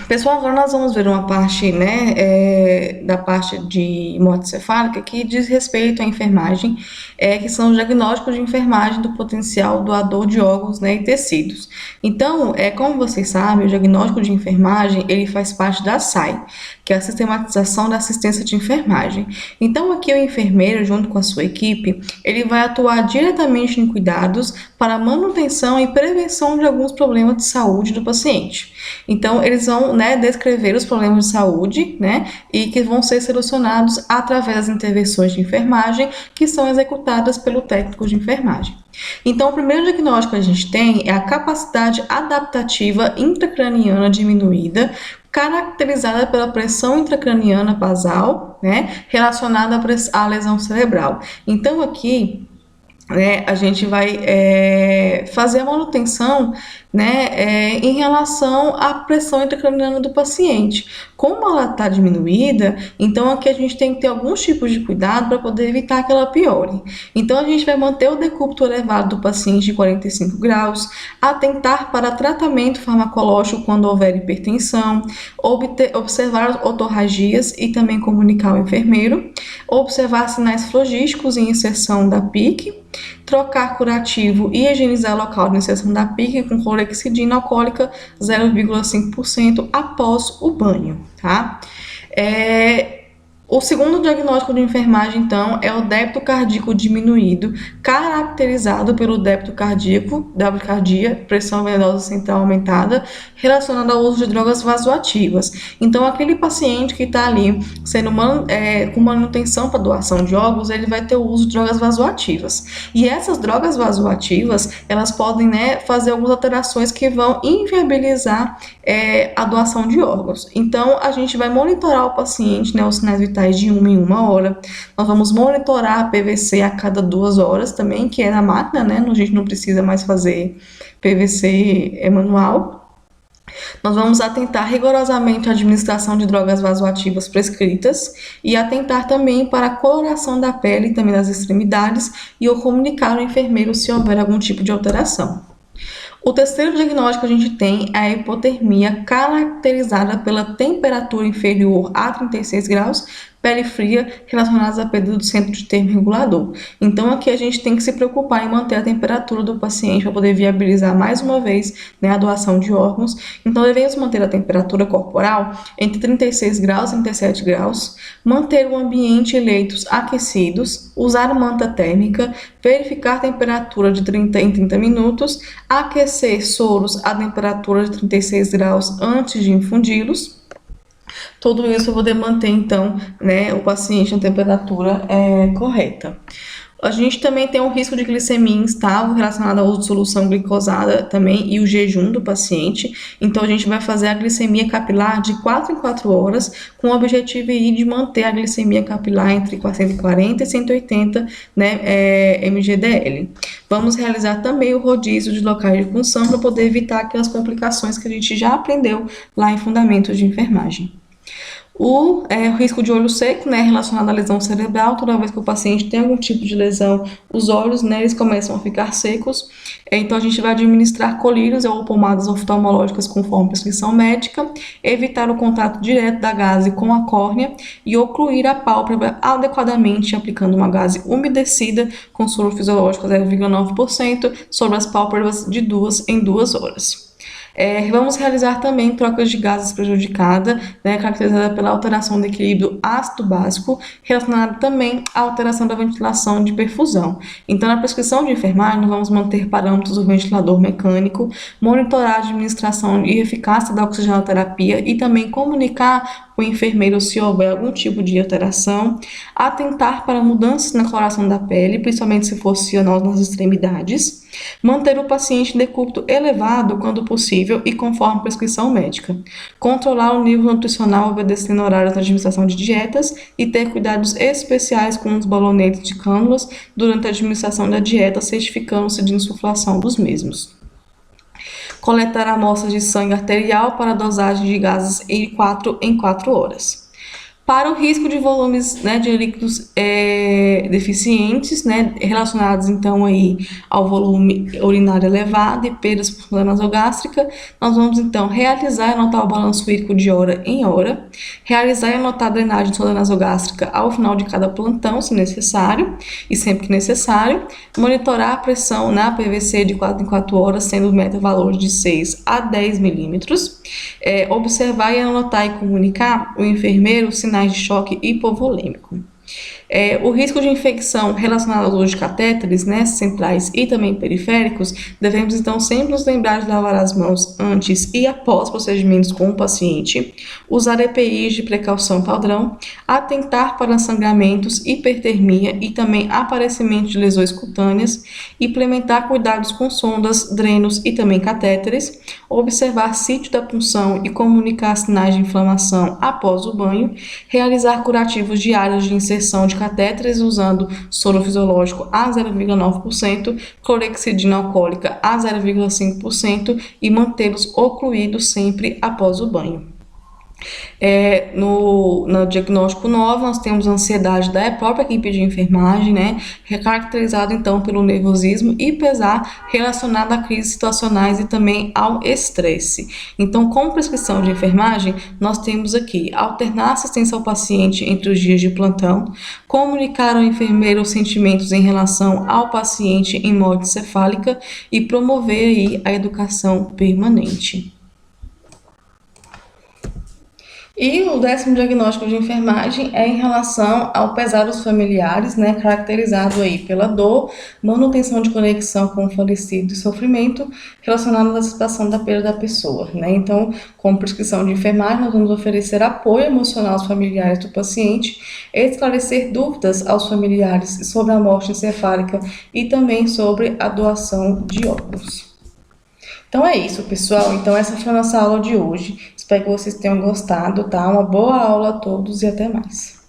Pessoal, agora nós vamos ver uma parte, né, da parte de morte cefálica que diz respeito à enfermagem, que são os diagnósticos de enfermagem do potencial doador de órgãos, né, e tecidos. Então, como vocês sabem, o diagnóstico de enfermagem, ele faz parte da SAI, que é a Sistematização da Assistência de Enfermagem. Então, aqui o enfermeiro, junto com a sua equipe, ele vai atuar diretamente em cuidados para a manutenção e prevenção de alguns problemas de saúde do paciente. Então, eles vão, né, descrever os problemas de saúde, né, e que vão ser solucionados através das intervenções de enfermagem que são executadas pelo técnico de enfermagem. Então, o primeiro diagnóstico que a gente tem é a capacidade adaptativa intracraniana diminuída, caracterizada pela pressão intracraniana basal, né, relacionada à lesão cerebral. Então, aqui, a gente vai fazer a manutenção, em relação à pressão intracraniana do paciente. Como ela está diminuída, então aqui a gente tem que ter alguns tipos de cuidado para poder evitar que ela piore. Então a gente vai manter o decúbito elevado do paciente de 45 graus, atentar para tratamento farmacológico quando houver hipertensão, observar otorragias e também comunicar ao enfermeiro, observar sinais flogísticos em inserção da PIC, trocar curativo e higienizar local de inserção da PIC com clorexidina alcoólica 0,5% após o banho, tá? O segundo diagnóstico de enfermagem, então, é o débito cardíaco diminuído, caracterizado pelo débito cardíaco, taquicardia, pressão venosa central aumentada, relacionado ao uso de drogas vasoativas. Então, aquele paciente que está ali sendo com manutenção para doação de órgãos, ele vai ter o uso de drogas vasoativas. E essas drogas vasoativas, elas podem, fazer algumas alterações que vão inviabilizar a doação de órgãos. Então, a gente vai monitorar o paciente, os sinais vitais de 1 em 1 hora. Nós vamos monitorar a PVC a cada 2 horas também, que é na máquina, A gente não precisa mais fazer PVC manual. Nós vamos atentar rigorosamente à administração de drogas vasoativas prescritas e atentar também para a coloração da pele e também das extremidades e ou comunicar ao enfermeiro se houver algum tipo de alteração. O terceiro diagnóstico que a gente tem é a hipotermia, caracterizada pela temperatura inferior a 36 graus, pele fria, relacionadas à perda do centro de termo regulador. Então, aqui a gente tem que se preocupar em manter a temperatura do paciente para poder viabilizar mais uma vez, a doação de órgãos. Então, devemos manter a temperatura corporal entre 36 graus e 37 graus, manter o ambiente e leitos aquecidos, usar manta térmica, verificar a temperatura de 30 em 30 minutos, aquecer soros a temperatura de 36 graus antes de infundi-los. Tudo isso para poder manter, então, o paciente na temperatura correta. A gente também tem um risco de glicemia instável relacionado ao uso de solução glicosada também e o jejum do paciente. Então, a gente vai fazer a glicemia capilar de 4 em 4 horas, com o objetivo de manter a glicemia capilar entre 140 e 180 mgdl. Vamos realizar também o rodízio de locais de punção para poder evitar aquelas complicações que a gente já aprendeu lá em Fundamentos de Enfermagem. O risco de olho seco, relacionado à lesão cerebral. Toda vez que o paciente tem algum tipo de lesão, os olhos, eles começam a ficar secos. Então, a gente vai administrar colírios ou pomadas oftalmológicas conforme prescrição médica, evitar o contato direto da gaze com a córnea e ocluir a pálpebra adequadamente, aplicando uma gaze umedecida com soro fisiológico 0,9% sobre as pálpebras de 2 em 2 horas. Vamos realizar também trocas de gases prejudicada, caracterizada pela alteração do equilíbrio ácido-básico, relacionada também à alteração da ventilação de perfusão. Então, na prescrição de enfermagem, nós vamos manter parâmetros do ventilador mecânico, monitorar a administração e eficácia da oxigenoterapia e também comunicar o enfermeiro se houver algum tipo de alteração, atentar para mudanças na coloração da pele, principalmente se for cianose nas extremidades, manter o paciente em decúbito elevado quando possível e conforme prescrição médica, controlar o nível nutricional obedecendo horários na administração de dietas e ter cuidados especiais com os balonetes de cânulas durante a administração da dieta, certificando-se de insuflação dos mesmos. Coletar amostras de sangue arterial para dosagem de gases em 4 horas. Para o risco de volumes, né, de líquidos deficientes, né, relacionados então aí ao volume urinário elevado e perdas por sonda nasogástrica, nós vamos então realizar e anotar o balanço hídrico de hora em hora, realizar e anotar a drenagem de sonda nasogástrica ao final de cada plantão, se necessário, e sempre que necessário, monitorar a pressão na PVC de 4 em 4 horas, sendo o meta-valor de 6 a 10 milímetros, observar e anotar e comunicar o enfermeiro sinais de choque hipovolêmico. O risco de infecção relacionado ao uso de catéteres, né, centrais e também periféricos, devemos então sempre nos lembrar de lavar as mãos antes e após procedimentos com o paciente, usar EPIs de precaução padrão, atentar para sangramentos, hipertermia e também aparecimento de lesões cutâneas, implementar cuidados com sondas, drenos e também catéteres, observar sítio da punção e comunicar sinais de inflamação após o banho, realizar curativos diários de inserção de catéteres usando soro fisiológico a 0,9%, clorexidina alcoólica a 0,5% e mantê-los ocluídos sempre após o banho. No diagnóstico 9, nós temos a ansiedade da própria equipe de enfermagem, né, caracterizado então pelo nervosismo e pesar relacionado a crises situacionais e também ao estresse. Então, como prescrição de enfermagem, nós temos aqui alternar assistência ao paciente entre os dias de plantão, comunicar ao enfermeiro os sentimentos em relação ao paciente em morte cefálica e promover aí a educação permanente. E o 10º diagnóstico de enfermagem é em relação ao pesar dos familiares, né, caracterizado aí pela dor, manutenção de conexão com o falecido e sofrimento relacionado à situação da perda da pessoa, né? Então, como prescrição de enfermagem, nós vamos oferecer apoio emocional aos familiares do paciente, esclarecer dúvidas aos familiares sobre a morte encefálica e também sobre a doação de órgãos. Então é isso, pessoal. Então essa foi a nossa aula de hoje. Espero que vocês tenham gostado, tá? Uma boa aula a todos e até mais.